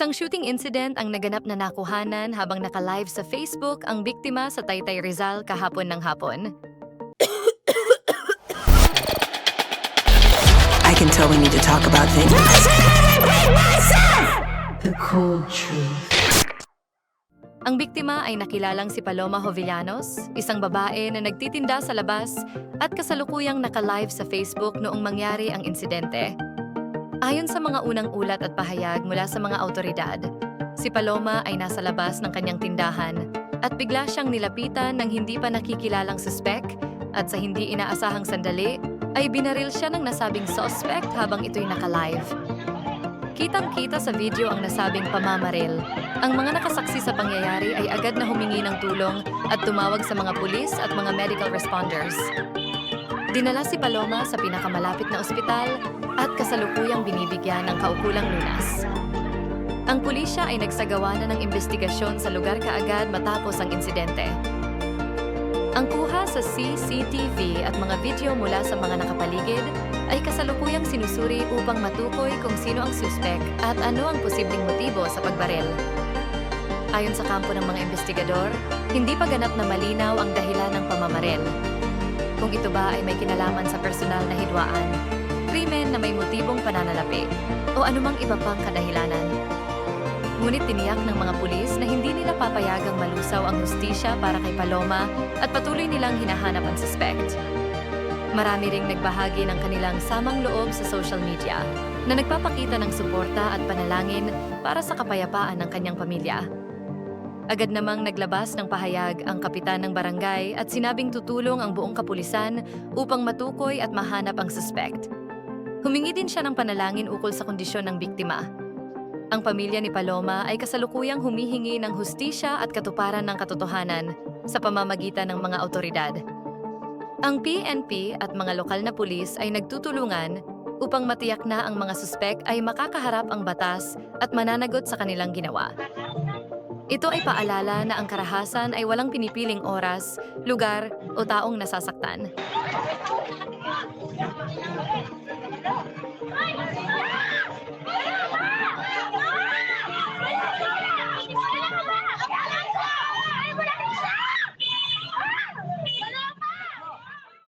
Isang shooting incident ang naganap na nakuhanan habang naka-live sa Facebook ang biktima sa Taytay Rizal kahapon ng hapon. I can tell we need to talk about things. The cold truth. Ang biktima ay nakilalang si Paloma Jovellanos, isang babae na nagtitinda sa labas at kasalukuyang naka-live sa Facebook noong mangyari ang insidente. Ayon sa mga unang ulat at pahayag mula sa mga awtoridad, si Paloma ay nasa labas ng kanyang tindahan at bigla siyang nilapitan ng hindi pa nakikilalang suspek at sa hindi inaasahang sandali ay binaril siya ng nasabing suspect habang ito'y naka-live. Kitang-kita sa video ang nasabing pamamaril. Ang mga nakasaksi sa pangyayari ay agad na humingi ng tulong at tumawag sa mga pulis at mga medical responders. Dinala si Paloma sa pinakamalapit na ospital at kasalukuyang binibigyan ng kaukulang lunas. Ang pulisya ay nagsagawa na ng investigasyon sa lugar kaagad matapos ang insidente. Ang kuha sa CCTV at mga video mula sa mga nakapaligid ay kasalukuyang sinusuri upang matukoy kung sino ang suspek at ano ang posibleng motibo sa pagbaril. Ayon sa kampo ng mga investigador, hindi pa ganap na malinaw ang dahilan ng pamamaril. Kung ito ba ay may kinalaman sa personal na hidwaan, krimen na may motibong pananalapi, o anumang iba pang kadahilanan. Ngunit tiniyak ng mga pulis na hindi nila papayagang malusaw ang hustisya para kay Paloma at patuloy nilang hinahanap ang suspect. Marami ring nagbahagi ng kanilang samang loob sa social media na nagpapakita ng suporta at panalangin para sa kapayapaan ng kanyang pamilya. Agad namang naglabas ng pahayag ang kapitan ng barangay at sinabing tutulong ang buong kapulisan upang matukoy at mahanap ang suspect. Humingi din siya ng panalangin ukol sa kondisyon ng biktima. Ang pamilya ni Paloma ay kasalukuyang humihingi ng hustisya at katuparan ng katotohanan sa pamamagitan ng mga awtoridad. Ang PNP at mga lokal na pulis ay nagtutulungan upang matiyak na ang mga suspek ay makakaharap ang batas at mananagot sa kanilang ginawa. Ito ay paalala na ang karahasan ay walang pinipiling oras, lugar o taong nasasaktan.